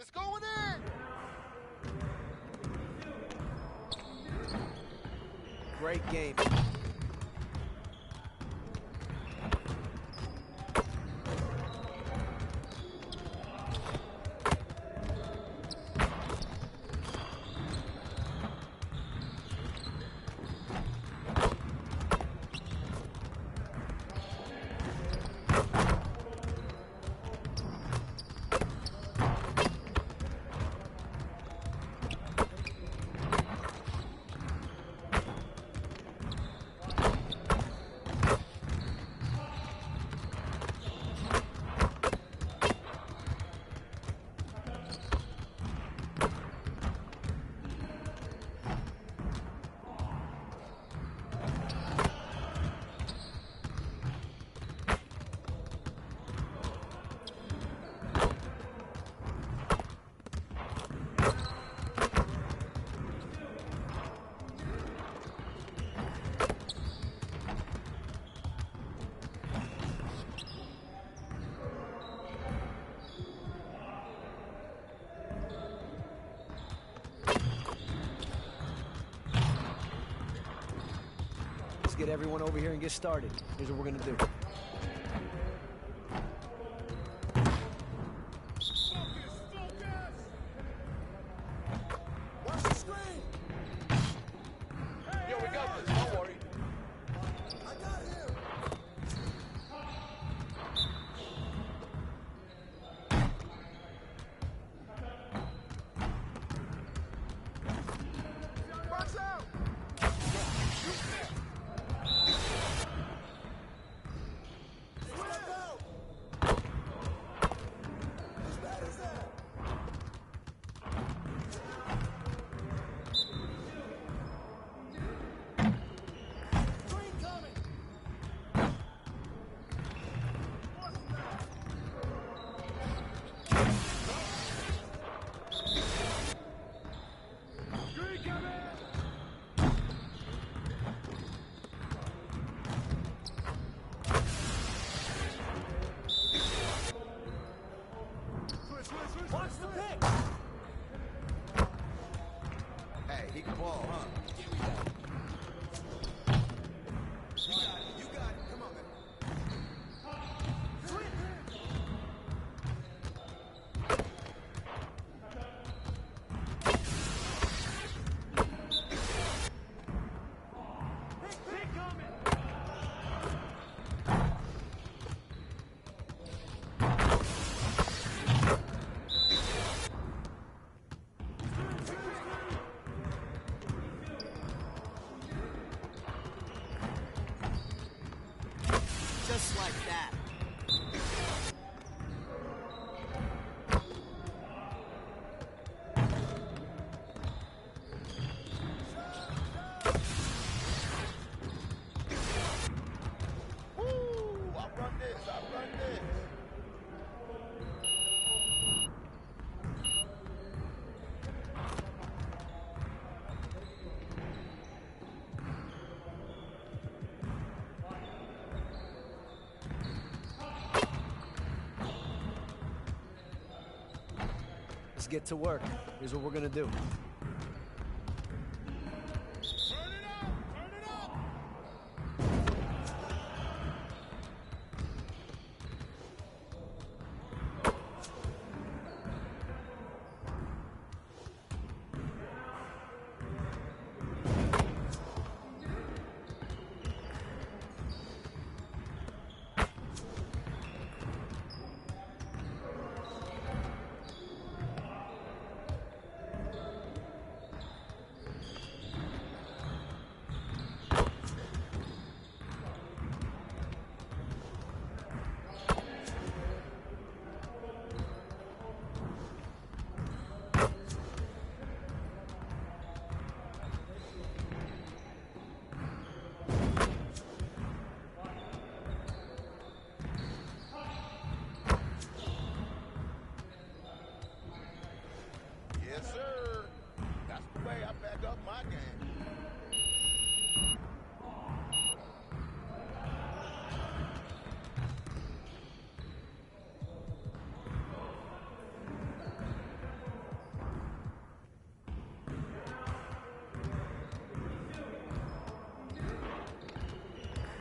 It's going in! Great game. Let's get everyone over here and get started. Here's what we're gonna do. Watch the screen! Yo, we got this, don't worry. I got him! Watch out! Shoot there! Step out! As bad as that! Screen coming! Screen coming! Watch the pick! Hey, he can ball, huh? Give me that. You got it. Come on, man. Pick coming! Just like that. Woo! I run this, I run this. Let's get to work. Here's what we're gonna do. Turn it up! Turn it up!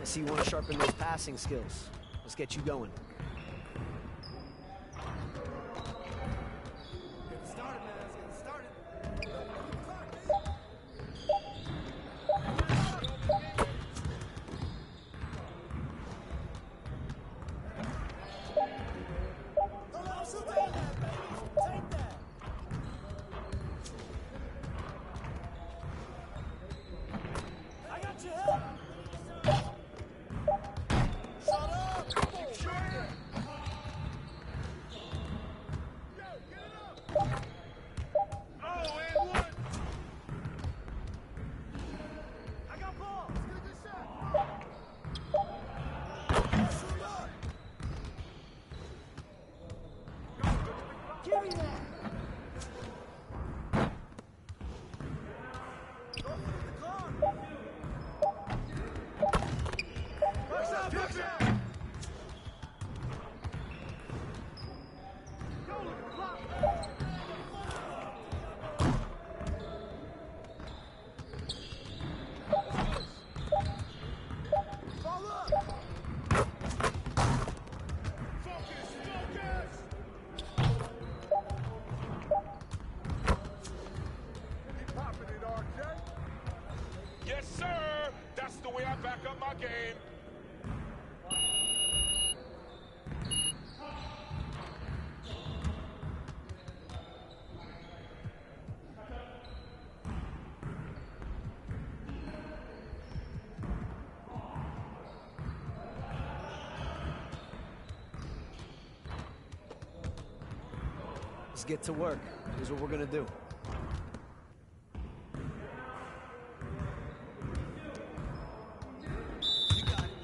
I see you want to sharpen those passing skills. Let's get you going. Get started, man. Let's get started. Yes, sir! That's the way I back up my game. Let's get to work. Here's what we're gonna do.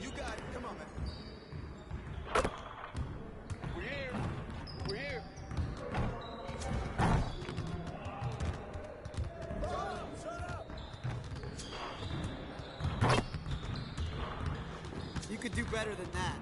You got it. Come on, man. We're here. We're here. Shut up. You could do better than that.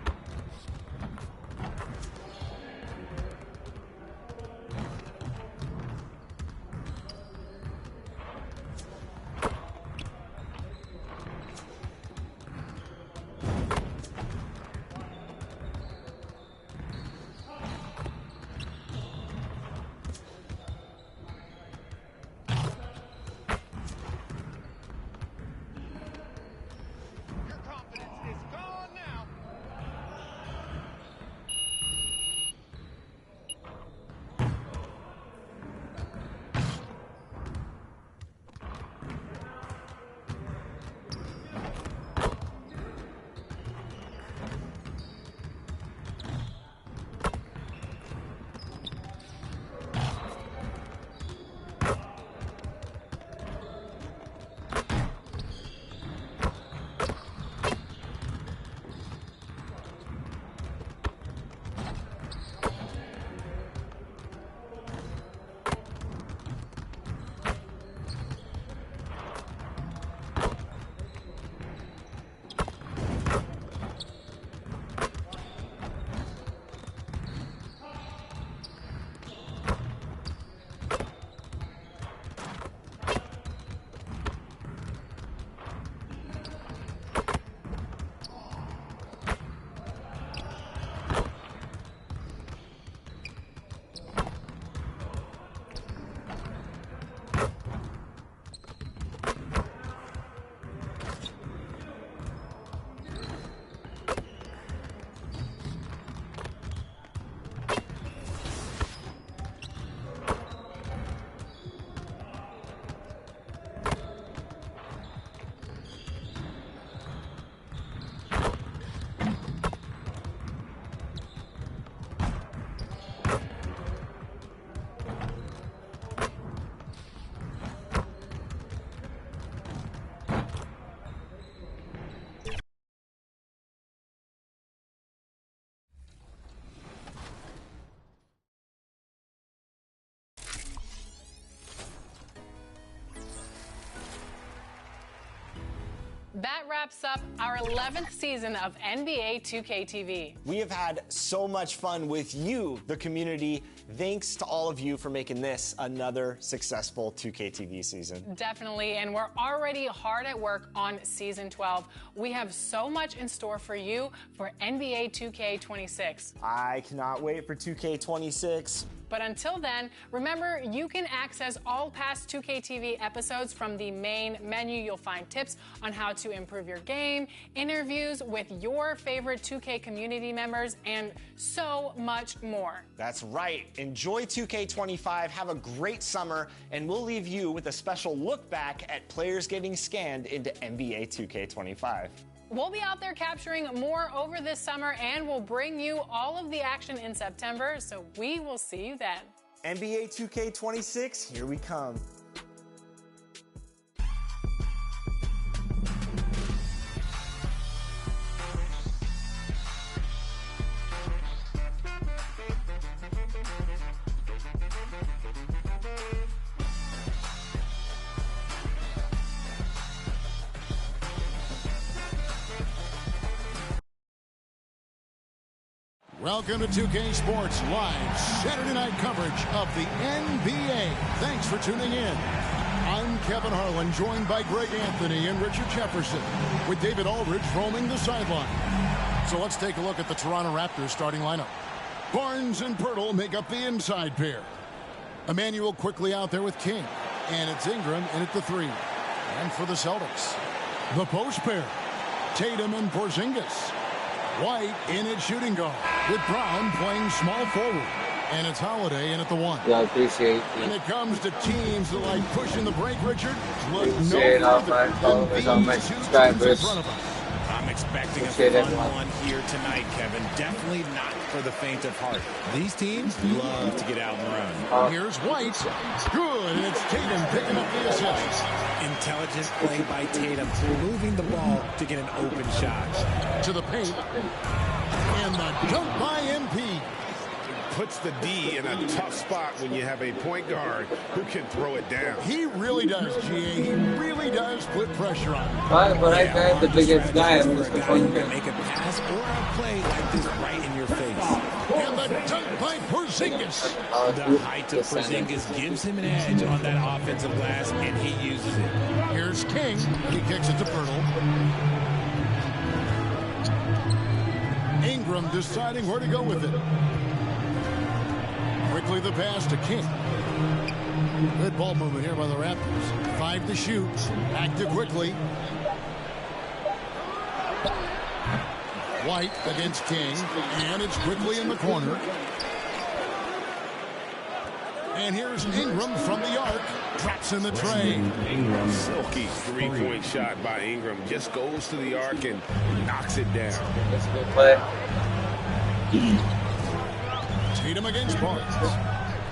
Your confidence is gone now. That wraps up our 11th season of NBA 2K TV. We have had so much fun with you, the community. Thanks to all of you for making this another successful 2K TV season. Definitely, and we're already hard at work on Season 12. We have so much in store for you for NBA 2K26. I cannot wait for 2K26. But until then, remember, you can access all past 2K TV episodes from the main menu. You'll find tips on how to improve your game, interviews with your favorite 2K community members, and so much more. That's right. Enjoy 2K25, have a great summer, and we'll leave you with a special look back at players getting scanned into NBA 2K25. We'll be out there capturing more over this summer, and we'll bring you all of the action in September, so we will see you then. NBA 2K26, here we come. Welcome to 2K Sports Live Saturday night coverage of the NBA. Thanks for tuning in. I'm Kevin Harlan, joined by Greg Anthony and Richard Jefferson, with David Aldridge roaming the sideline. So let's take a look at the Toronto Raptors starting lineup. Barnes and Pirtle make up the inside pair. Emmanuel quickly out there with King. And it's Ingram in at the 3. And for the Celtics, the post pair, Tatum and Porzingis. White in at shooting guard, with Brown playing small forward. And it's Holiday in at the 1. Yeah, I appreciate it. When it comes to teams that like pushing the break, Richard, look Appreciate no all my followers, all my subscribers. I'm expecting a fun one here tonight, Kevin. Definitely not for the faint of heart. These teams love to get out and run. Here's White. Good, and it's Tatum picking up the assist. Intelligent play by Tatum, moving the ball to get an open shot. To the paint. And the dunk by MP. Puts the D in a tough spot when you have a point guard who can throw it down. He really does, GA. He really does put pressure on him. But I got the biggest guy in this point. Make a pass or a play like this right in your face. And the dunk by Porzingis. The height of Porzingis gives him an edge on that offensive glass, and he uses it. Here's King. He kicks it to Pirtle. Ingram deciding where to go with it. Quickly the pass to King. Good ball movement here by the Raptors. 5 to shoot. Back to quickly. White against King. And it's quickly in the corner. And here's Ingram from the arc. Drops in the tray. Silky three-point shot by Ingram. Just goes to the arc and knocks it down. That's a good play. Tatum against Barnes.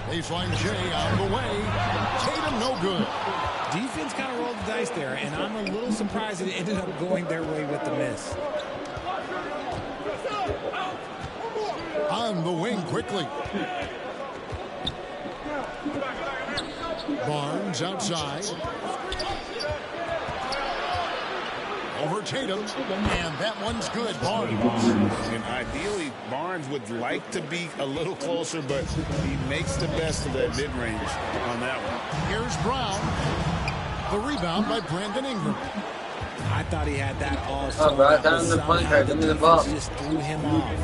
Baseline Jay out of the way. Tatum no good. Defense kind of rolled the dice there, and I'm a little surprised it ended up going their way with the miss. On the wing quickly. Barnes outside. Over Tatum, and that one's good. Barnes. And ideally, Barnes would like to be a little closer, but he makes the best of that mid-range on that one. Here's Brown. The rebound by Brandon Ingram. I thought he had that all. Oh, bro, down the point guard. Give me the ball. Just threw him off.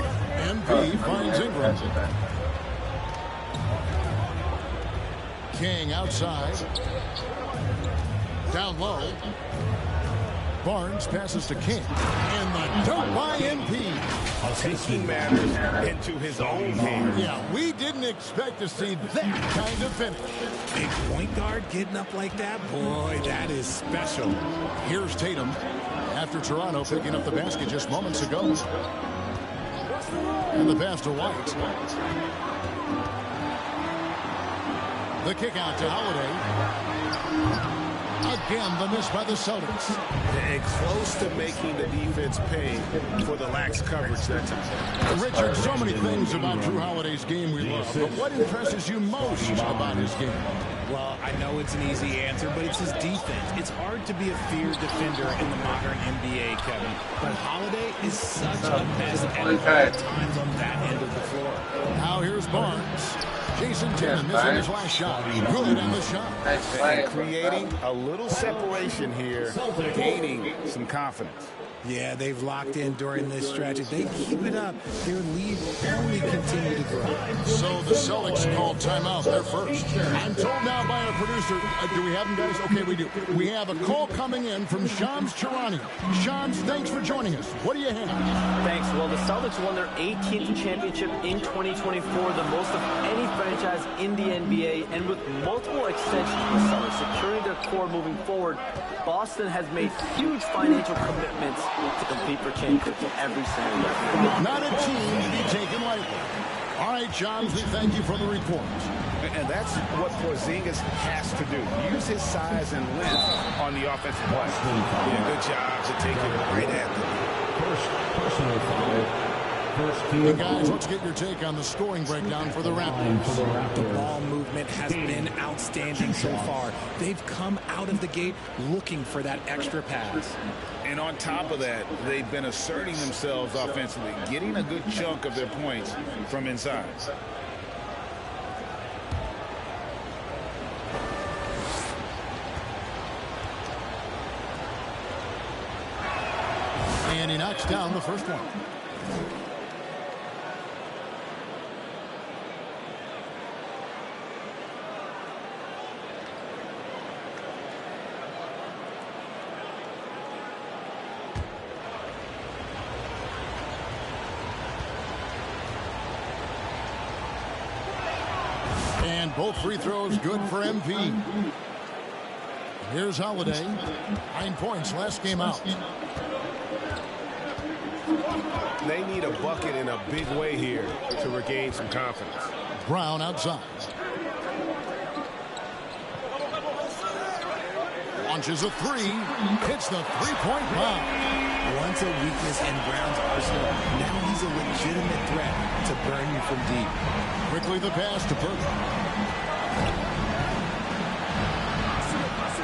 MP finds Ingram. King outside. Down low. Barnes passes to King. And the dunk by MP. Taking matters into his own hands. Yeah, we didn't expect to see that kind of finish. Big point guard getting up like that, boy, that is special. Here's Tatum after Toronto picking up the basket just moments ago. And the pass to White. The kick out to Holiday. Again, the miss by the Celtics. And close to making the defense pay for the lax coverage that time. Richard, so many things about Drew Holiday's game we love, but what impresses you most about his game? Well, I know it's an easy answer, but it's his defense. It's hard to be a feared defender in the modern NBA, Kevin. But Holiday is such a pest at times on that end of the floor. Now here's Barnes. Jason Tatum missing his last shot. Good on the shot. And creating a little separation here, gaining some confidence. Yeah, they've locked in during this stretch. If they keep it up, their lead will only continue to grow. So the Celtics called timeout. They're first. I'm told now by our producer, do we have them, guys? Okay, we do. We have a call coming in from Shams Charania. Shams, thanks for joining us. What do you have? Thanks. Well, the Celtics won their 18th championship in 2024, the most of any franchise in the NBA, and with multiple extensions for the Celtics securing their core moving forward, Boston has made huge financial commitments to compete for championships every single year. Not a team to be taken lightly. All right, Shams, we thank you for the report. And that's what Porzingis has to do. Use his size and length on the offensive play. Yeah, good job to take it right at them. Personal foul. Hey guys, let's get your take on the scoring breakdown for the Raptors. The ball movement has been outstanding so far. They've come out of the gate looking for that extra pass. And on top of that, they've been asserting themselves offensively, getting a good chunk of their points from inside. And he knocks down the first one. And both free throws good for MP. Here's Holiday. 9 points last game out. They need a bucket in a big way here to regain some confidence. Brown outside. Launches a three. Hits the three-point bomb. Once a weakness in Brown's arsenal, now he's a legitimate threat to burn you from deep. Quickly the pass to Burke.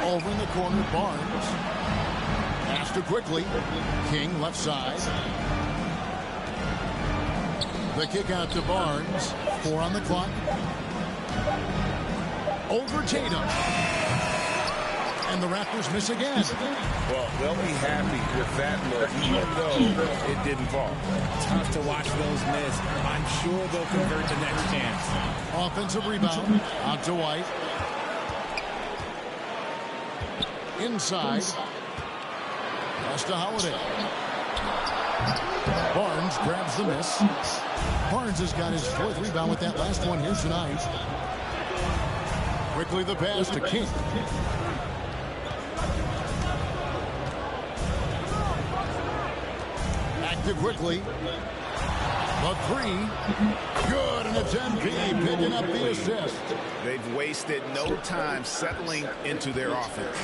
Over in the corner, Barnes. Pass to Quickly. King left side. The kick out to Barnes. 4 on the clock. Over Tatum. And the Raptors miss again. Well, they'll be happy with that look, even though it didn't fall. Tough to watch those miss. I'm sure they'll convert the next chance. Offensive rebound. Out to White. Inside. Pass to Holiday. Barnes grabs the miss. Barnes has got his 4th rebound with that last one here tonight. Quickly the pass to King. Back to Quickly. The three. Good, and it's MP picking up the assist. They've wasted no time settling into their offense.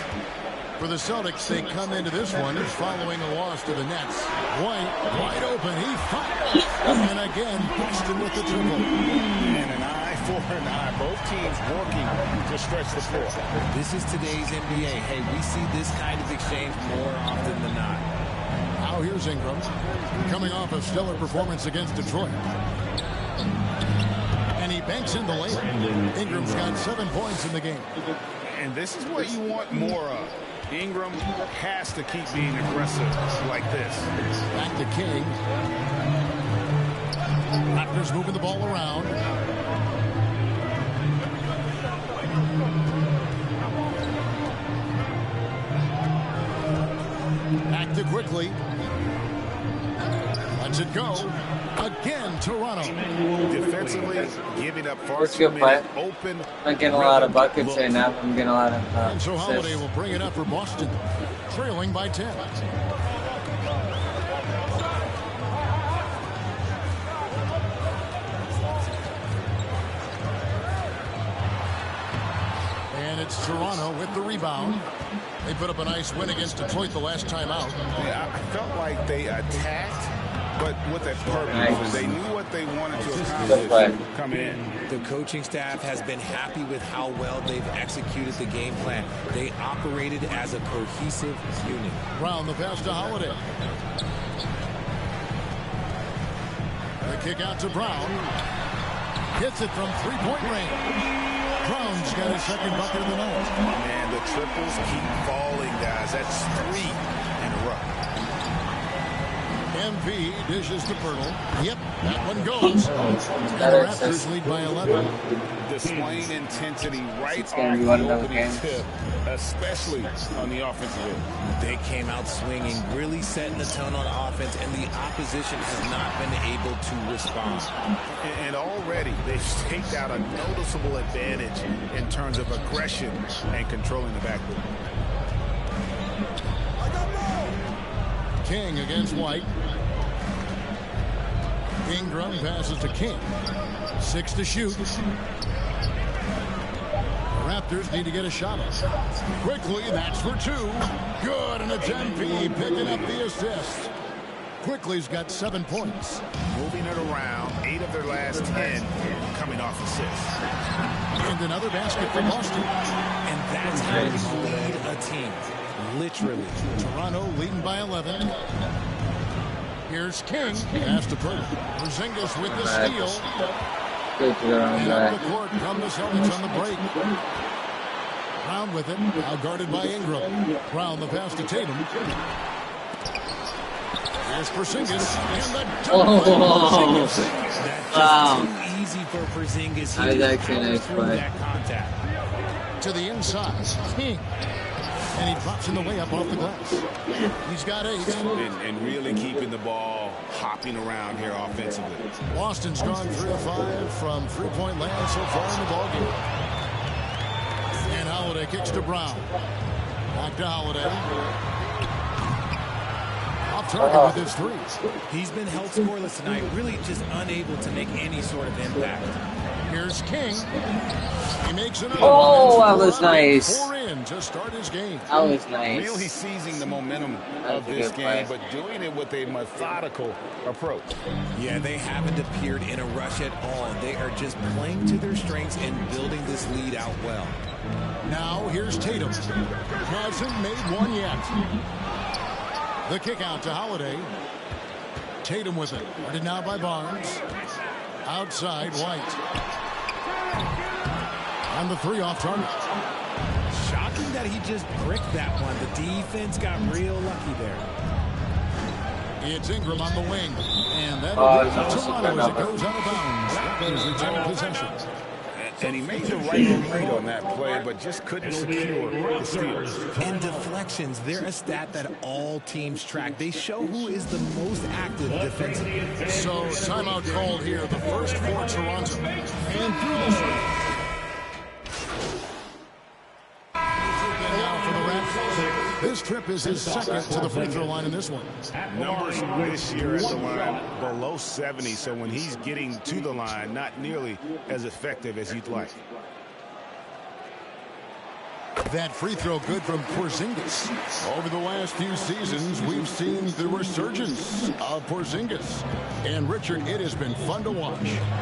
For the Celtics, they come into this one following a loss to the Nets. White, wide open, he fires. And again, Boston with the triple. And an eye for an eye. Both teams working to stretch the floor. This is today's NBA. Hey, we see this kind of exchange more often than not. Now here's Ingram, coming off a stellar performance against Detroit. And he banks in the layup. Ingram's got 7 points in the game. And this is what you want more of. Ingram has to keep being aggressive like this. Back to King. Raptors moving the ball around. Back to Quickly. Lets it go. Again, Toronto. Defensively, giving up far Let's too go many play. open. I'm getting a lot of buckets right now. I'm getting a lot of And so Holiday assists. will bring it up for Boston, trailing by 10. And it's Toronto with the rebound. They put up a nice win against Detroit the last time out. Yeah, I felt like they attacked, but with a purpose. Nice. They knew what they wanted to accomplish coming in. The coaching staff has been happy with how well they've executed the game plan. They operated as a cohesive unit. Brown the pass to Holiday. The kick out to Brown. Hits it from three-point range. Brown's got his second bucket of the night. Man, the triples keep falling, guys. That's 3 in a row. MP dishes to Pirtle. Yep, that one goes. And the Raptors lead by 11. Displaying intensity right It's gonna off be one the of those opening games. tip, especially on the offensive end. They came out swinging, really setting the tone on offense, and the opposition has not been able to respond. And already they've staked out a noticeable advantage in terms of aggression and controlling the backcourt. King against White. Ingram passes to King. 6 to shoot. The Raptors need to get a shot up. Quickly, that's for 2. Good, and it's MP picking up the assist. Quickly's got 7 points. Moving it around, 8 of their last 10 coming off assists. And another basket for Boston. And that's how you lead a team. Literally. Toronto leading by 11. Here's King. Pass to Pirtle. Porzingis with the steal. Good to go on And that. up the court come the Celtics on the break. Brown with it. Now guarded by Ingram. Brown the pass to Tatum. Here's Porzingis. And the dunk by Porzingis. Wow. Too easy for Porzingis. That is actually a nice through play. that contact. To the inside. King. And he drops in the way up off the glass. He's got 8. And really keeping the ball hopping around here offensively. Boston's gone 3 of 5 from three-point land so far in the ballgame. And Holiday kicks to Brown. Back to Holiday. Off target with his 3. He's been held scoreless tonight, really just unable to make any sort of impact. Here's King. He makes another Oh, one. that was nice. 4 in to start his game. That was nice. Really seizing the momentum That of was a this good game, play. but doing it with a methodical approach. Yeah, they haven't appeared in a rush at all. They are just playing to their strengths and building this lead out well. Now here's Tatum. Hasn't made one yet. The kick out to Holiday. Tatum with it. Guarded now by Barnes. Outside White. And the 3 off target. Shocking that he just bricked that one. The defense got real lucky there. It's Ingram on the wing. And that Oh, is that was a Toronto good as it number. goes out of bounds. Raptors retain possession. And he made the right read on that play, but just couldn't secure the steal. And deflections, they're a stat that all teams track. They show who is the most active defensively. So timeout called here. The first for Toronto. And through the street. Now for the Raptors. This trip is his second to the free throw line in this one. Numbers this year at the line below 70, so when he's getting to the line, not nearly as effective as you'd like. That free throw good from Porzingis. Over the last few seasons, we've seen the resurgence of Porzingis. And Richard, it has been fun to watch.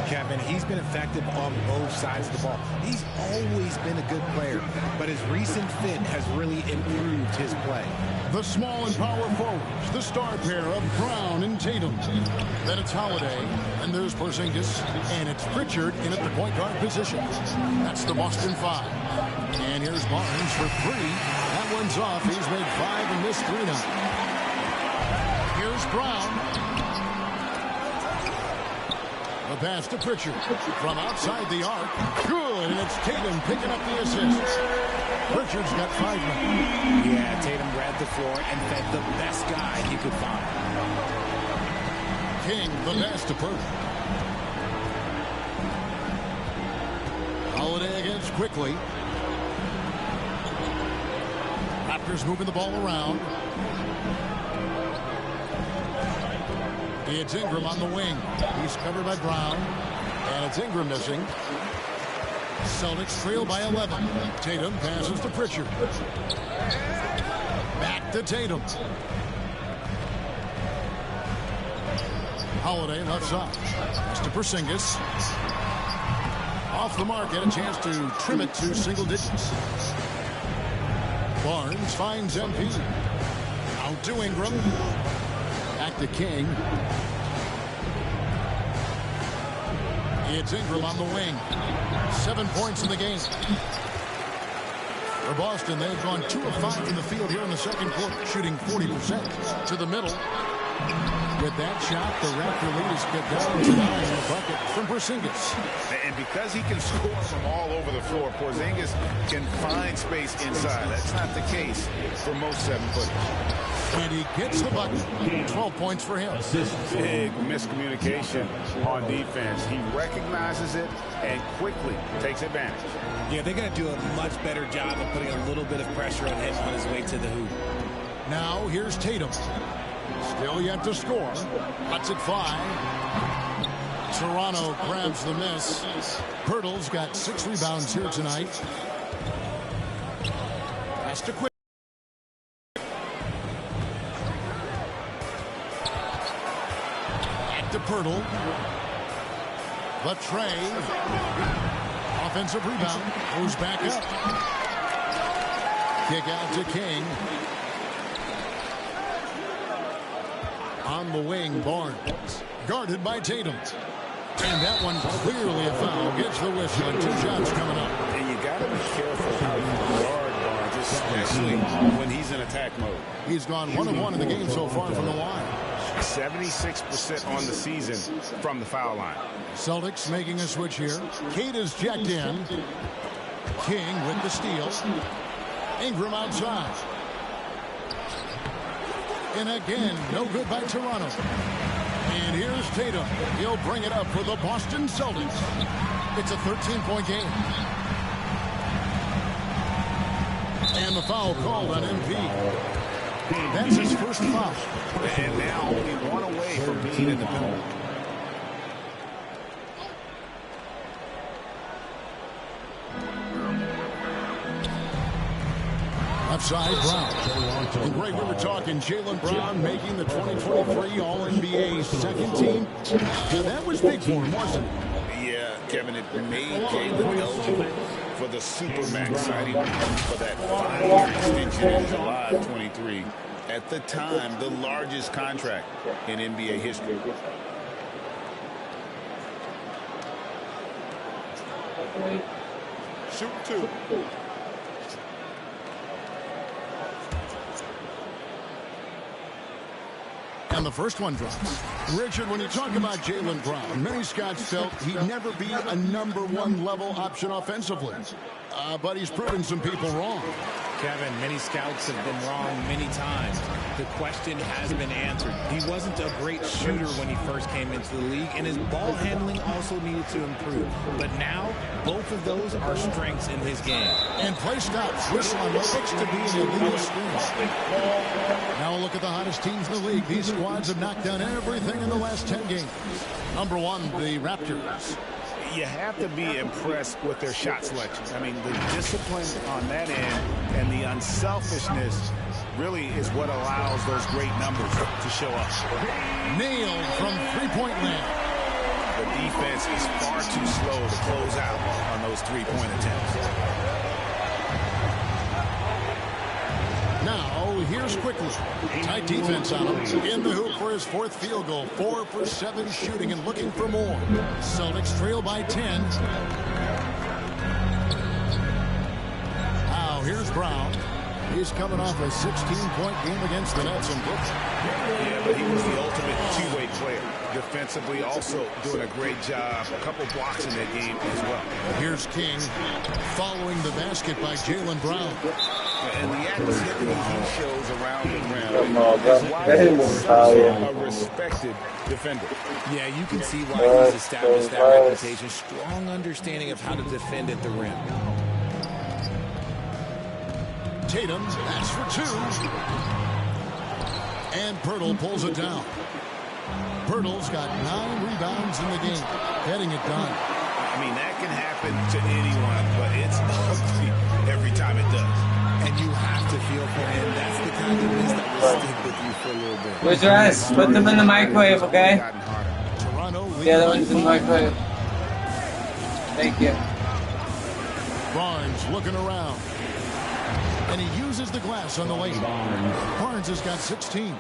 Kevin, he's been effective on both sides of the ball. He's always been a good player, but his recent fit has really improved his play. The small and power forwards, the star pair of Brown and Tatum. Then it's Holiday, and there's Porzingis, and it's Pritchard in at the point guard position. That's the Boston 5. And here's Barnes for 3. That one's off. He's made 5 and missed 3 now. Here's Brown. The pass to Pritchard from outside the arc. Good, and it's Tatum picking up the assist. Pritchard's got 5 now. Yeah, Tatum read the floor and fed the best guy he could find. King, the pass to Pirtle. Holiday against Quickly. Raptors moving the ball around. It's Ingram on the wing. He's covered by Brown. And it's Ingram missing. Celtics trail by 11. Tatum passes to Pritchard. Back to Tatum. Holiday left side. Pass to Porzingis. Off the mark, get a chance to trim it to single digits. Barnes finds MP. Out to Ingram. Back to King. It's Ingram on the wing. 7 points in the game. For Boston, they've gone 2 of 5 from the field here in the second quarter, shooting 40%. To the middle. With that shot, the Raptor lead is get down to 9 in a bucket from Porzingis. And because he can score from all over the floor, Porzingis can find space inside. That's not the case for most 7-footers. And he gets the bucket. 12 points for him. Big miscommunication on defense. He recognizes it and quickly takes advantage. Yeah, they're going to do a much better job of putting a little bit of pressure on him on his way to the hoop. Now here's Tatum. Still yet to score. Lets it fly. Toronto grabs the miss. Pirtle's got 6 rebounds here tonight. Has to quit. Back to Pirtle. The tray. Offensive rebound. Goes back up. Kick out to King. On the wing, Barnes. Guarded by Tatum. And that one clearly a foul. Gets the whistle and 2 shots coming up. And you got to be careful how you guard Barnes, especially when he's in attack mode. He's gone 1 of 1 in the game so far from the line. 76% on the season from the foul line. Celtics making a switch here. Kate is checked in. King with the steal. Ingram outside. And again, no good by Toronto. And here's Tatum. He'll bring it up for the Boston Celtics. It's a 13-point game. And the foul called on MP. That's his first foul. And now only 1 away from being in the penalty. Left side, Brown. And Greg, we were talking Jaylen Brown making the 2023 All-NBA second team. Now, that was big for him, wasn't it? Yeah, Kevin, it made Jaylen eligible for the Supermax signing for that 5-year extension in July of 23. At the time, the largest contract in NBA history. Shoot 2. And the first one drops. Richard, when you talk about Jaylen Brown, many scouts felt he'd never be a #1 level option offensively. But he's proven some people wrong. Kevin, many scouts have been wrong many times. The question has been answered. He wasn't a great shooter when he first came into the league, and his ball handling also needed to improve. But now, both of those are strengths in his game. And play stops. Whistle on what looks to be an illegal screen. Now a look at the hottest teams in the league. These squads have knocked down everything in the last 10 games. Number 1, the Raptors. You have to be impressed with their shot selection. I mean, the discipline on that end and the unselfishness really is what allows those great numbers to show up. Nailed from three-point land. The defense is far too slow to close out on those three-point attempts. Now, here's quickly. Tight defense on him. In the hoop for his 4th field goal. 4 for 7 shooting and looking for more. Celtics trail by 10. Now, here's Brown. He's coming off a 16-point game against the Nets in Brooklyn. Yeah, but he was the ultimate two-way player. Defensively, also doing a great job. A couple blocks in that game as well. Here's King following the basket by Jaylen Brown. And the activity he shows around the rim is why he's such a respected defender. Yeah, you can see why he's established that reputation. Strong understanding of how to defend at the rim. Tatum, that's for 2. And Pirtle pulls it down. Pirtle's got 9 rebounds in the game, getting it done. I mean, that can happen to anyone, but it's ugly every time it does. And you have to feel for him. That's the kind of miss that will stick with you for a little bit. Where's your ass? Put them in the microwave, okay? The other one's in the microwave. Thank you. Barnes looking around. And he uses the glass on the lane. Barnes has got 16.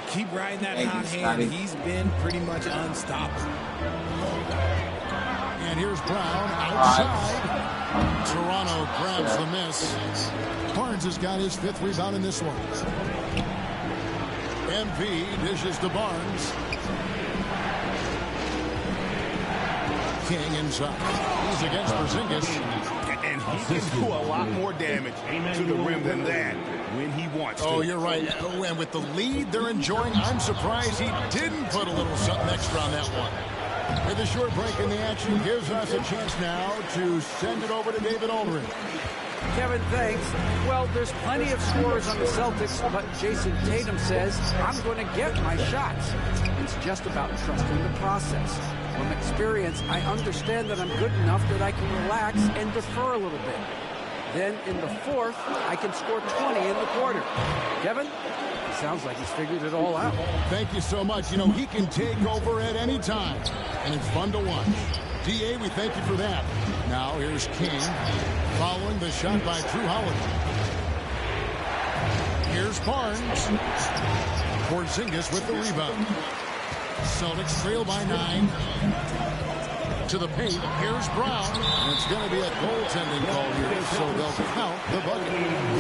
Keep riding that hot hand. He's been pretty much unstoppable. And here's Brown outside. Toronto grabs the miss. Barnes has got his 5th rebound in this one. MP dishes to Barnes. King inside. He's against Porzingis. And he can do a lot more damage to the rim than that when he wants to. Oh, you're right. Oh, and with the lead they're enjoying, I'm surprised he didn't put a little something extra on that one. With a short break in the action gives us a chance now to send it over to David Aldridge. Kevin, thanks. Well, there's plenty of scorers on the Celtics, but Jason Tatum says, I'm going to get my shots. It's just about trusting the process. From experience, I understand that I'm good enough that I can relax and defer a little bit. Then in the 4th, I can score 20 in the quarter. Kevin, it sounds like he's figured it all out. Thank you so much. You know, he can take over at any time, and it's fun to watch. DA, we thank you for that. Now here's King, following the shot by Drew Holiday. Here's Barnes. Porzingis with the rebound. Celtics trail by 9. To the paint. Here's Brown. And it's going to be a goaltending call here, so they'll count the bucket.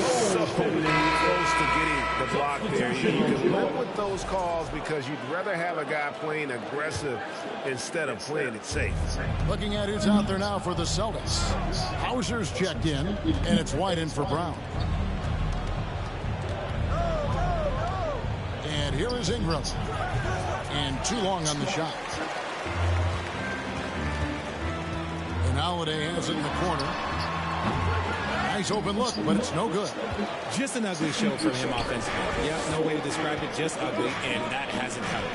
So close to getting the block there. You can live with those calls because you'd rather have a guy playing aggressive instead of playing it safe. Looking at who's out there now for the Celtics. Hauser's checked in, and it's wide in for Brown. And here is Ingram. And too long on the shot. And Holiday has it in the corner. Nice open look, but it's no good. Just an ugly show from him offensively. Yeah, no way to describe it, just ugly, and that hasn't helped.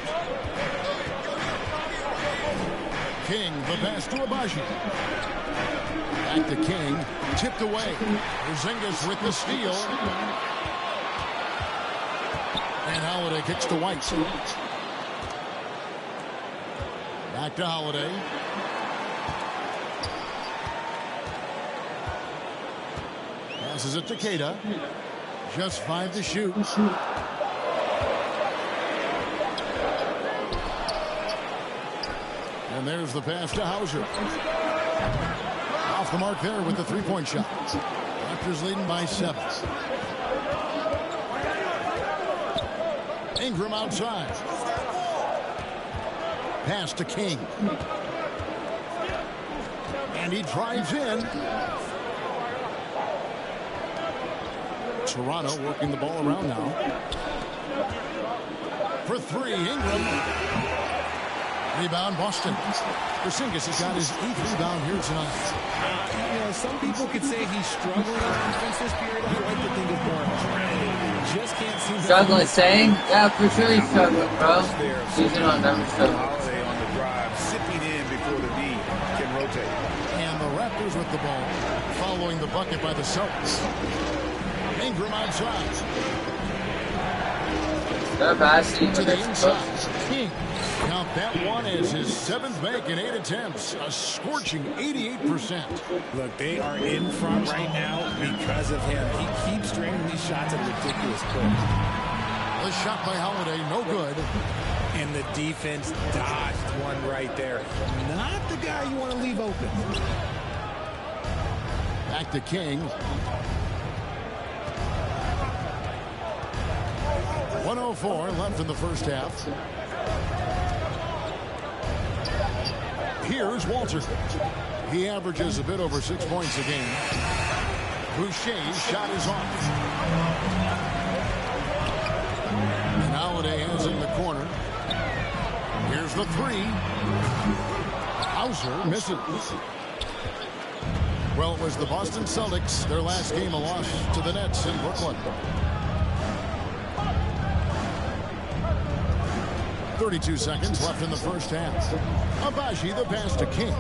King, the pass to Abaji. Back to King, tipped away. Porzingis with the steal. And Holiday kicks to White. Back to Holiday. Passes it to Keita. Just 5 to shoot. And there's the pass to Hauser. Off the mark there with the 3-point shot. Raptors leading by 7. Ingram outside. Pass to King. And he drives in. Toronto working the ball around now. For 3, Ingram. Rebound, Boston. Porzingis has got his 8th rebound here tonight. You know, some people could say he's struggling on defense this period. I like to think it's more just can't seem to... Struggling, saying? Yeah, for sure he's struggling, bro. Season on never struggling. Holiday on the drive, sipping in before the D can rotate. And the Raptors with the ball, following the bucket by the Celtics. Ingram outside. They're passing to the inside. King. Count that one as his 7th make in 8 attempts. A scorching 88%. Look, they are in front right now because of him. He keeps draining these shots at a ridiculous clip. The shot by Holiday, no good. And the defense dodged one right there. Not the guy you want to leave open. Back to King. 1:04 left in the first half. Here's Walter. He averages a bit over 6 points a game. Boucher's shot is off. And Holiday has it in the corner. Here's the 3. Hauser misses. Well, it was the Boston Celtics. Their last game a loss to the Nets in Brooklyn. 32 seconds left in the first half. Abaji the pass to King.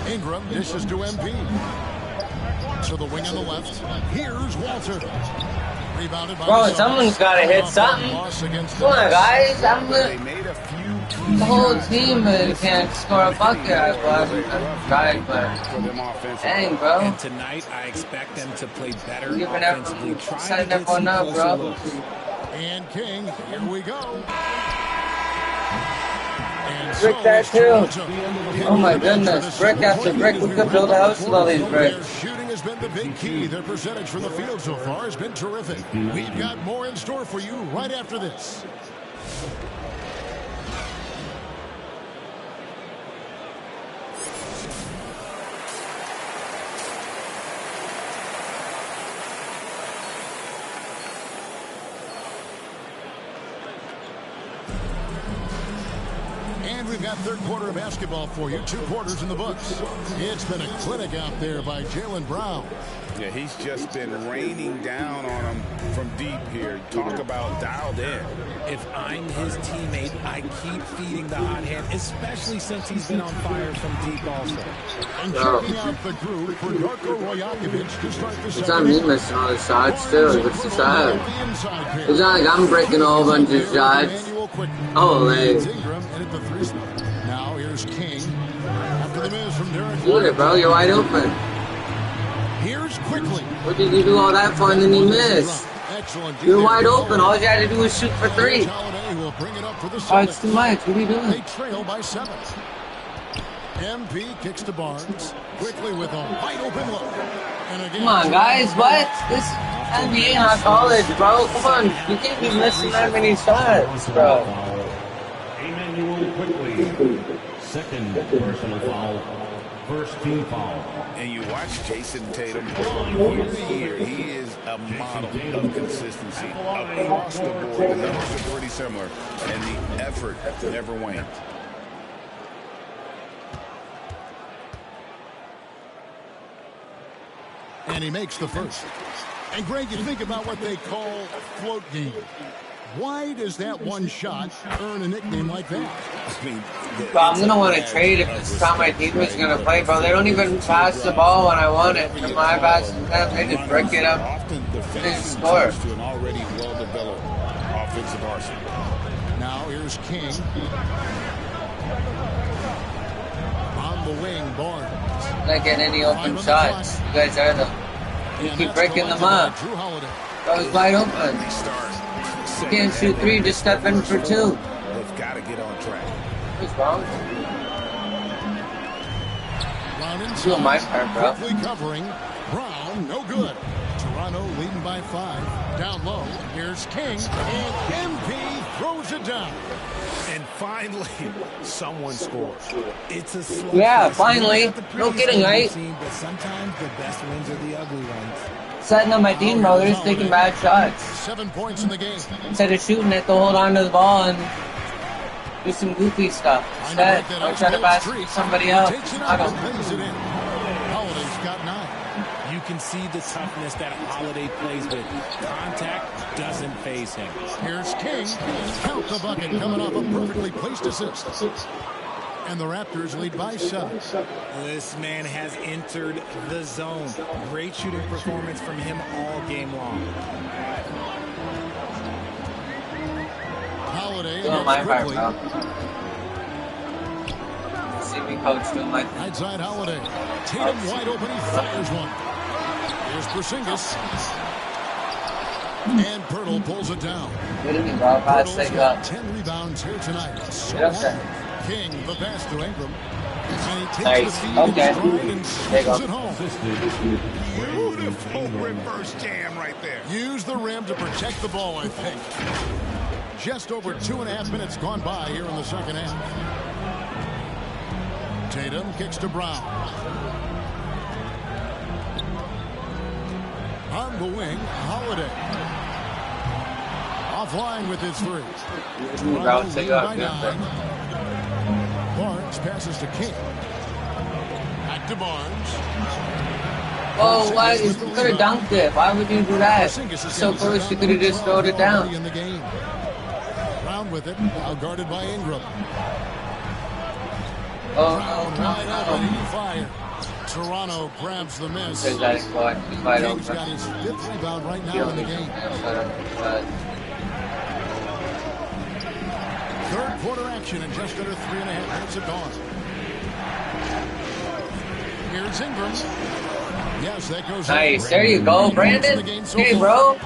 Ingram dishes to MP. To the wing on the left. Here's Walter. Rebounded by Bro, someone's got to hit something. Come on, guys. The whole team can't score a bucket. I'm trying, but dang, bro. And tonight, I expect them to play better Giving offensively. setting everyone up, bro. And King, here we go. And Brick so that is too. Toronto. Oh my goodness. Brick after brick. We could build a house with all these Their bricks. shooting has been the big key. Their percentage from the field so far has been terrific. We've got more in store for you right after this. And we've got third quarter of basketball for you. 2 quarters in the books. It's been a clinic out there by Jaylen Brown. Yeah, he's just been raining down on him from deep here. Talk about dialed in. If I'm his teammate, I keep feeding the hot hand, especially since he's been on fire from deep also. And checking out the group for Darko Rajakovic to start the It's not me missing all the shots, too. What's the shot? It's not like I'm breaking a whole bunch of shots. Oh, man. Now here's King. After the miss from Derek. Shoot it, bro. You're wide open. Here's quickly. What did you do all that for and then you miss? You're wide open. All you had to do was shoot for 3. Oh, it's too much. What are you doing? They trail by 7. MP kicks to Barnes. Quickly with a wide open look. And again, Come on, guys. What? This NBA, not college, bro. Come on. You can't be missing that many shots, bro. Emmanuel quickly. Second personal foul. First team foul. And you watch Jason Tatum year to year. He is a model of consistency across the board. The numbers are pretty similar, and the effort never wanes. And he makes the first. And Greg, you think about what they call a float game. Why does that one shot earn a nickname like that? Bro, I'm going to want to trade if this is how my team is going to play, bro. They don't even pass the ball when I want it. And when I pass it to them, they just break it up. They just score. To an already well-developed offensive arsenal. Now here's King. On the wing, Barnes. Not getting any open shots. You guys are them. You keep breaking them up. Bro, it's wide open. You can't shoot 3, just step in for 2. They've got to get on track. What's wrong? Doing my part, bro. Quickly covering. Brown, no good. Toronto leading by 5. Down low. Here's King. And MP throws it down. And finally, someone scores. It's a slow Yeah, finally. No kidding, right? But sometimes the best wins are the ugly ones. Setting up my team, bro. They're just taking bad shots. 7 points in the game. Instead of shooting it, they'll hold on to the ball and do some goofy stuff. Instead, I'll try to pass it to somebody else. I don't. Holiday's got 9. You can see the toughness that Holiday plays with. Contact doesn't faze him. Here's King. Count the bucket coming off a perfectly placed assist. And the Raptors lead by 7. This man has entered the zone. Great shooting performance from him all game long. Holiday Doing my part, bro. See me coach doing my thing. Outside Holiday. Tatum wide open. He fires one. Here's Porzingis. And Pirtle pulls it down. Good at me, bro. Pass, take up. 10 rebounds here tonight. So Get up there. King, the pass to Ingram. And he takes Nice. the feed Okay. and There you go. sends it home. Beautiful reverse jam right there. Use the rim to protect the ball, I think. Just over 2.5 minutes gone by here in the second half. Tatum kicks to Brown. On the wing, Holiday. Offline with his 3. Brown, take up. Barnes passes to King. Back to Barnes. Oh, why? You could have dunked it. Why would you do that? So close, you could have just thrown it down. In the game. Brown with it, now guarded by Ingram. Brown wide open, fire. Toronto grabs the miss. Kings got his 5th rebound right now in the game. Third quarter action and just under 3.5 minutes have gone. Here's Ingram. Yes, that goes. Nice. There you go, Brandon. Hey, bro.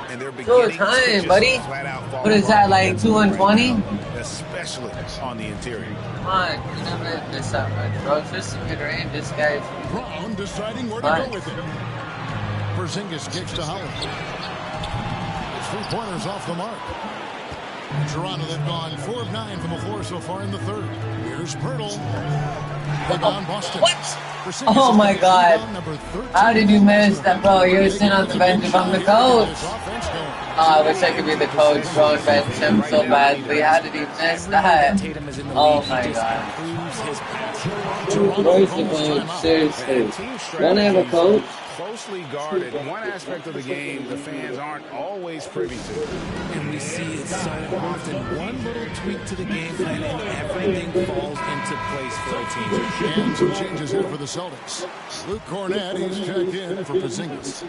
Good time, buddy. What is that, like 2 and 20? Especially on the interior. Come on, you never miss that much, bro. Just mid-range, this guy's. Brown deciding where to go with it. Porzingis kicks to Howard. 3-pointers off the mark. Toronto, they've gone 4 of 9 from the floor so far in the third. Here's Pirtle. Rebound Boston. What? Oh my God. How did you miss that, bro? You were sitting on the bench from the coach. Oh, I wish I could be the coach, bro, and bench him so badly. How did he miss that? Oh my God. Where's the coach? Seriously. Don't I have a coach? Closely guarded. One aspect of the game the fans aren't always privy to. And we see it so often. One little tweak to the game plan and everything falls into place for a team. And some changes here for the Celtics. Luke Cornett, he's checked in for Porzingis.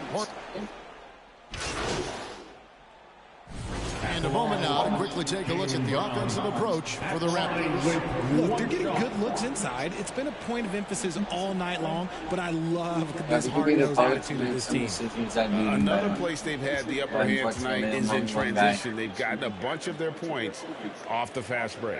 And a moment now to quickly take a look at the offensive approach for the Raptors. Look, they're getting good looks inside. It's been a point of emphasis all night long, but I love this hard-nosed attitude of this team. Another place they've had the upper hand tonight is in transition. They've gotten a bunch of their points off the fast break.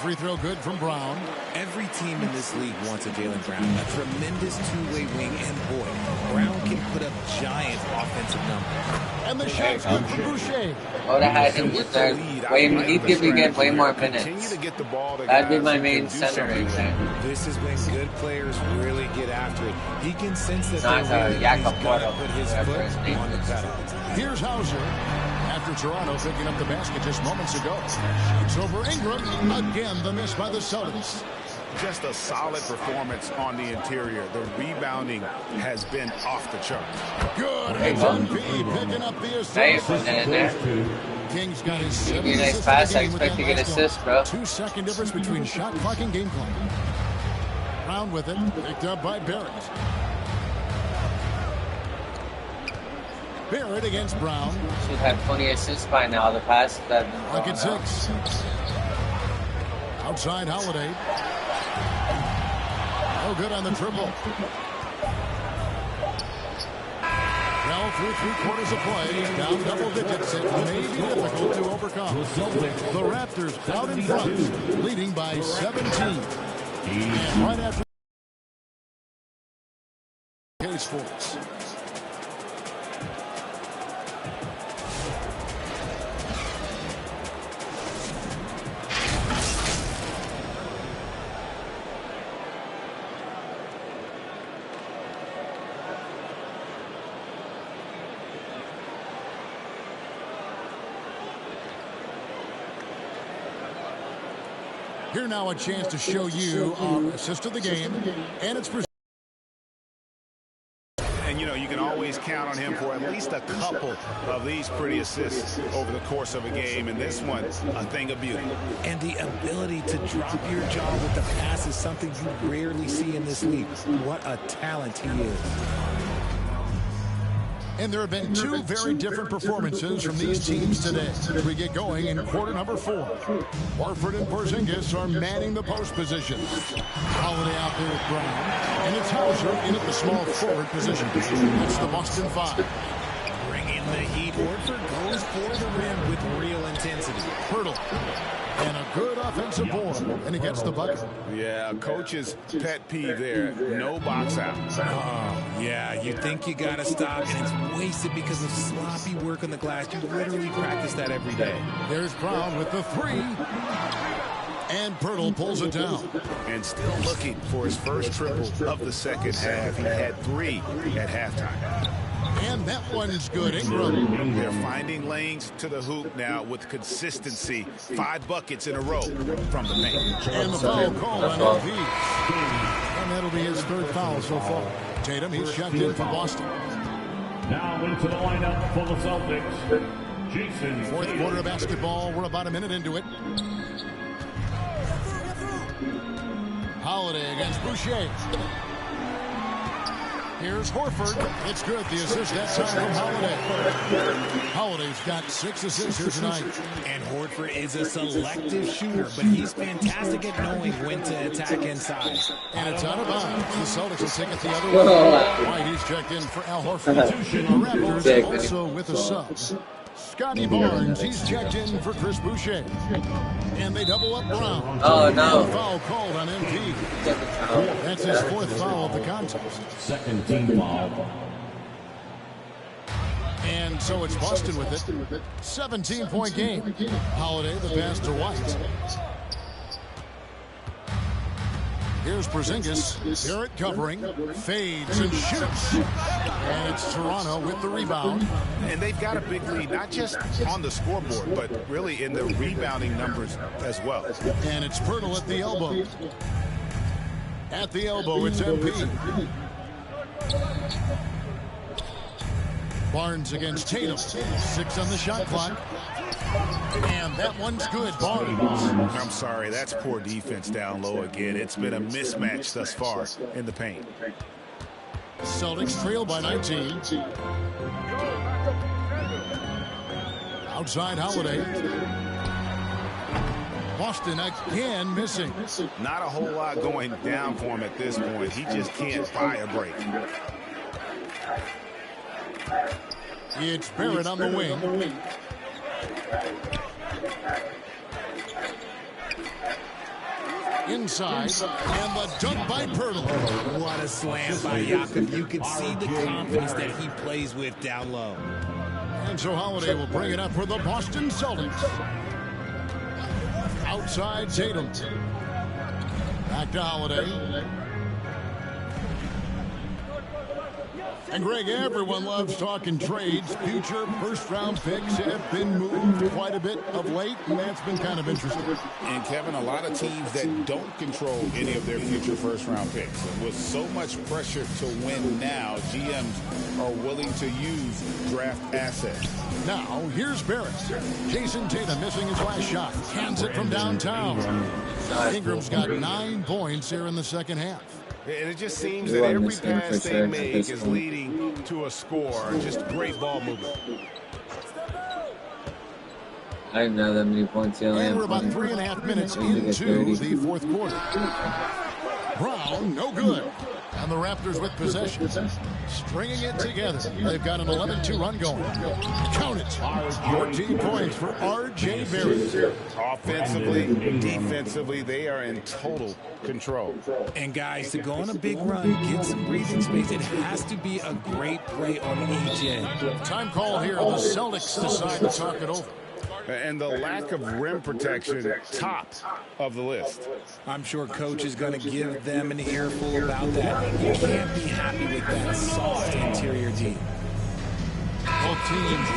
Free throw good from Brown. Every team in this league wants a Jaylen Brown, a tremendous two-way wing, and boy, Brown can put up giant offensive numbers. And the shot's good from Boucher. I would have had him just there. He'd give me get way more minutes. That'd be my main center right there. This is when good players really get after it. He can sense that they're he's got to put his foot on the pedal. Here's Hauser. After Toronto picking up the basket just moments ago. Shoots over Ingram. Again, the miss by the Celtics. Just a solid performance on the interior. The rebounding has been off the charts. Good. MVP picking up the assist. Kings got his 7th nice pass. I expect to get assist, bro. 2-second difference between shot clock and game clock. Brown with it. Picked up by Barrett. Barrett against Brown. Should have 20 assists by now. The pass that. Look at 6. Outside Holiday. No good on the triple. Now through 3 quarters of play, down double digits. It may be difficult to overcome. The Raptors out in front, leading by 17. And right after Case Sports. Here now a chance to show you our assist of the game, and it's presented. And, you know, you can always count on him for at least a couple of these pretty assists over the course of a game, and this one, a thing of beauty. And the ability to drop your jaw with the pass is something you rarely see in this league. What a talent he is. And there have been 2 very different performances from these teams today as we get going in quarter number 4. Horford and Porzingis are manning the post position. Holiday out there with Brown. And it's Hauser in at the small forward position. It's the Boston 5. Bringing the heat. Horford goes for the rim with real intensity. Pirtle. And a good offensive board. And he gets the bucket. Yeah, coach's pet peeve there. No box out. Oh, yeah, you think you got to stop, and it's wasted because of sloppy work on the glass. You literally practice that every day. There's Brown with the 3. And Pirtle pulls it down. And still looking for his first triple of the second half. He had 3 at halftime. And that one's good. Ingram. They're finding lanes to the hoop now with consistency. 5 buckets in a row from the paint. And the foul call on LP. And that'll be his 3rd foul so far. Tatum, he's checked in for Boston. Now into the lineup for the Celtics, Jason. 4th quarter of basketball. We're about a minute into it. Holiday against Boucher. Here's Horford. It's good. The assist that time from Holiday. Holiday's got 6 assists here tonight. And Horford is a selective shooter, but he's fantastic at knowing when to attack inside. And it's out of bounds. The Celtics will take it the other way. Whitey's checked in for Al Horford. The Raptors also with a sub. Scotty Barnes, he's checked in for Chris Boucher. And they double up Brown. Oh, no. Foul called on MP. That's his 4th foul of the contest. Second team foul. And so it's Boston with it. 17-point game. Holiday, the pass to White. Here's Porzingis. Barrett covering. Fades and shoots. And it's Toronto with the rebound. And they've got a big lead, not just on the scoreboard, but really in the rebounding numbers as well. And it's Pirtle at the elbow. At the elbow, it's MP. Barnes against Tatum. 6 on the shot clock. And that one's good. Barnes. I'm sorry, that's poor defense down low again. It's been a mismatch thus far in the paint. Celtics trail by 19. Outside Holiday. Boston again missing. Not a whole lot going down for him at this point. He just can't buy a break. It's Barrett on the wing. Inside, and the dunk by Pirtle. What a slam by Jakob. You can see the confidence that he plays with down low. And so Holiday will bring it up for the Boston Celtics. Outside Tatum. Back to Holiday. And Greg, everyone loves talking trades. Future first-round picks have been moved quite a bit of late, and that's been kind of interesting. And Kevin, a lot of teams that don't control any of their future first-round picks. And with so much pressure to win now, GMs are willing to use draft assets. Now, here's Barrett. Jason Tatum missing his last shot. Hands it from downtown. Ingram's got 9 points here in the second half. And it just seems that every pass they make is leading to a score. Just great ball movement. I didn't know that many points. And we're about 3.5 minutes into the 4th quarter. Brown, no good. And the Raptors with possession. Stringing it together. They've got an 11-2 run going. Count it. 14 points for R.J. Barrett. Offensively, defensively, they are in total control. And guys, to go on a big run, get some breathing space, it has to be a great play on each end. Time call here. The Celtics decide to talk it over. And the lack of rim protection, top of the list. I'm sure coach is going to give them an earful about that. You can't be happy with that soft interior D. Both teams.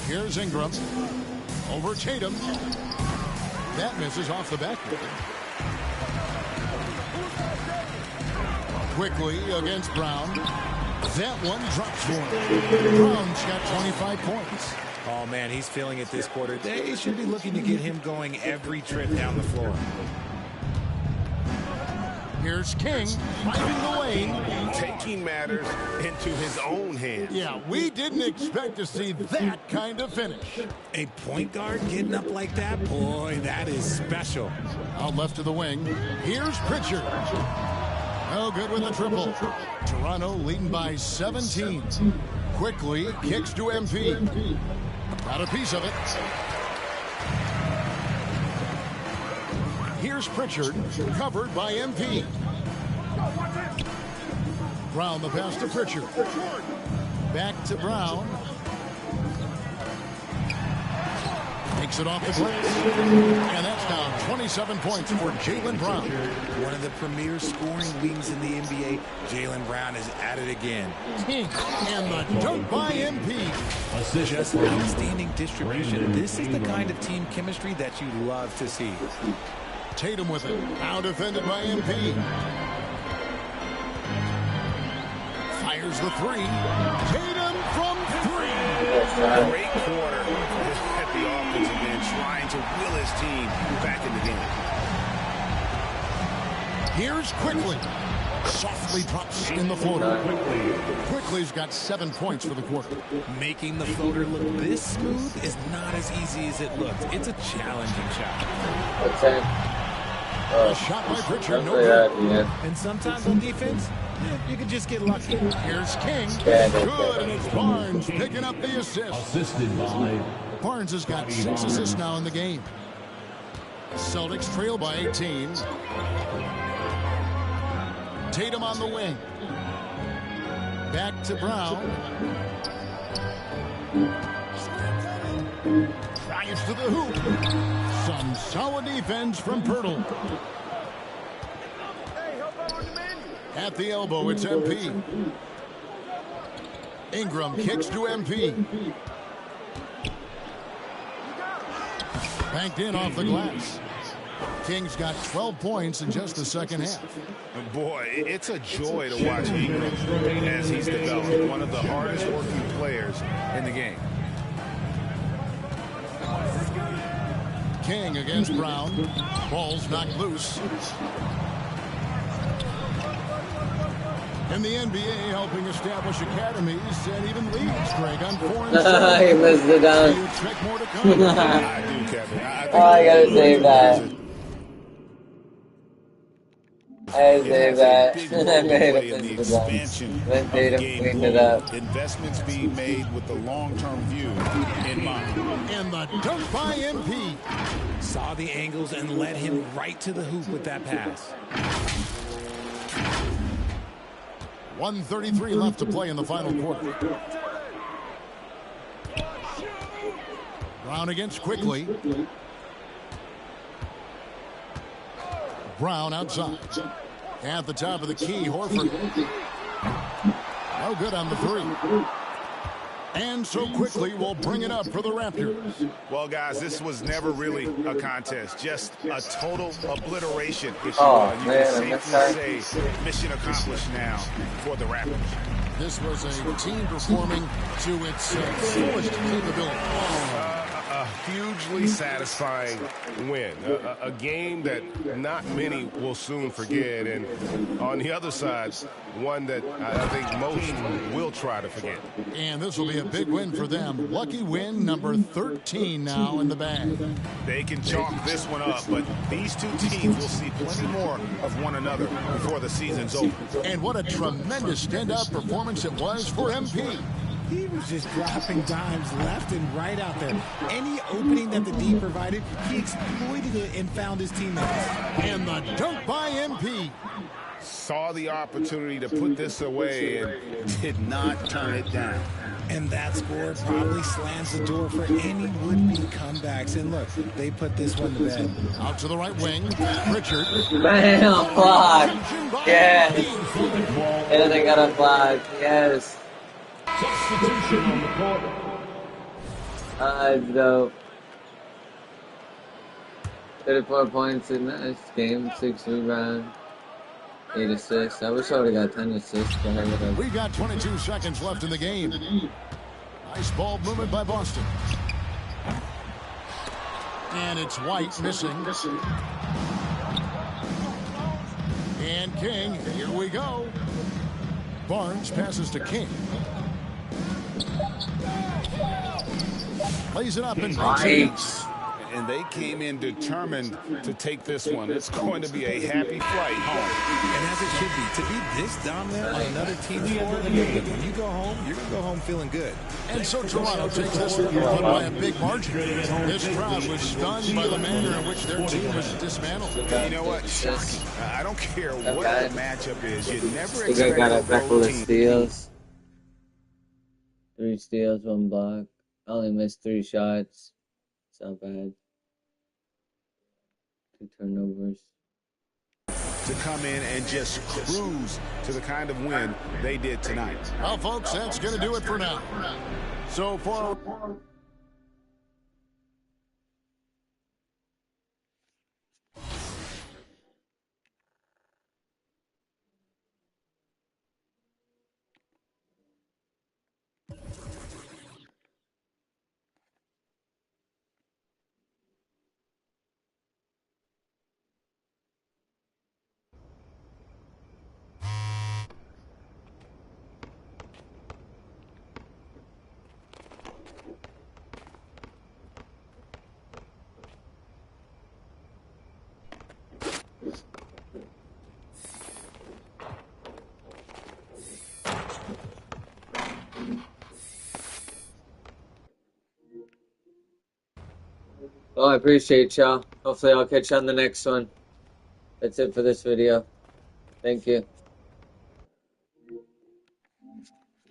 Here's Ingram. Over Tatum. That misses off the backboard. Quickly against Brown. That one drops for him. Brown's got 25 points. Oh, man, he's feeling it this quarter. They should be looking to get him going every trip down the floor. Here's King, driving the lane. Taking matters into his own hands. Yeah, we didn't expect to see that kind of finish. A point guard getting up like that? Boy, that is special. Out left to the wing. Here's Pritchard. Oh, good with the triple. Toronto leading by 17. Quickly kicks to MP. Got a piece of it. Here's Pritchard, covered by MP. Brown the pass to Pritchard. Back to Brown. Takes it off the glass. And that's now 27 points for Jaylen Brown. One of the premier scoring wings in the NBA. Jaylen Brown is at it again. King and the dunk by MP. Just outstanding distribution. This is the kind of team chemistry that you love to see. Tatum with it. Now defended by MP. Fires the three. Tatum from 3. Great quarter at the offensive end, trying to will his team back in the game. Here's Quickly. Softly drops in the floater. Quickly's got 7 points for the quarter. Making the floater look this smooth is not as easy as it looks. It's a challenging shot. A shot by Pritchard, no good. And sometimes on defense, you can just get lucky. Here's King. Good, and it's Barnes picking up the assist. Assisted by Barnes has got 6 assists now in the game. Celtics trail by 18. Tatum on the wing. Back to Brown. Drives to the hoop. Some solid defense from Pirtle. At the elbow, it's MP. Ingram kicks to MP. Banked in off the glass. Kings got 12 points in just the second half. Boy, it's a joy to watch Ingram as he's developed one of the hardest working players in the game. King against Brown. Ball's knocked loose. In the NBA, helping establish academies and even leagues, Greg, on 4 and 7. He missed it down. You expect more to come? I do, Kevin. I gotta save that. I saved that. I made in the it. expansion Then of Tatum game cleaned it up. investments being made with the long-term view in mind. And the dunk by MP. Saw the angles and led him right to the hoop with that pass. 1:33 left to play in the final quarter. Brown against Quickly. Brown outside. At the top of the key, Horford. No good on the 3. And so Quickly will bring it up for the Raptors. Well, guys, this was never really a contest. Just a total obliteration, if you will. You can safely say mission accomplished now for the Raptors. This was a team performing to its fullest capability. A hugely satisfying win. A game that not many will soon forget. And on the other side, one that I think most will try to forget. And this will be a big win for them. Lucky win number 13 now in the bag. They can chalk this one up, but these two teams will see plenty more of one another before the season's over. And what a tremendous standout performance it was for MP. He was just dropping dimes left and right out there. Any opening that the D provided, he exploited it and found his teammates. And the dunk by MP. Saw the opportunity to put this away and did not turn it down. And that score probably slams the door for any would-be comebacks. And look, they put this one to bed. Out to the right wing, Richard. Bam, block. Yes. And they got a block. Yes. substitution on the court. Dope. 34 points in this game, 6 rebounds, 8 assists. I wish I would have got 10 assists. We got 22 seconds left in the game. Nice ball movement by Boston. And it's White missing. And King, here we go. Barnes passes to King. Plays it up and nice. And they came in determined to take this one. It's going to be a happy flight home. And as it should be. To be this dominant on another team's floor, when you go home, you're going to go home feeling good. And so Toronto takes this one by a big margin. This crowd was stunned by the manner in which their team was dismantled. You know what? Shocking. I don't care what the matchup is. You never expect a got a couple of steals. 3 steals, 1 block. I only missed 3 shots. It's not bad. 2 turnovers. To come in and just cruise to the kind of win they did tonight. Well, folks, that's going to do it for now. So for... Well, I appreciate y'all. Hopefully I'll catch you on the next one. That's it for this video. Thank you.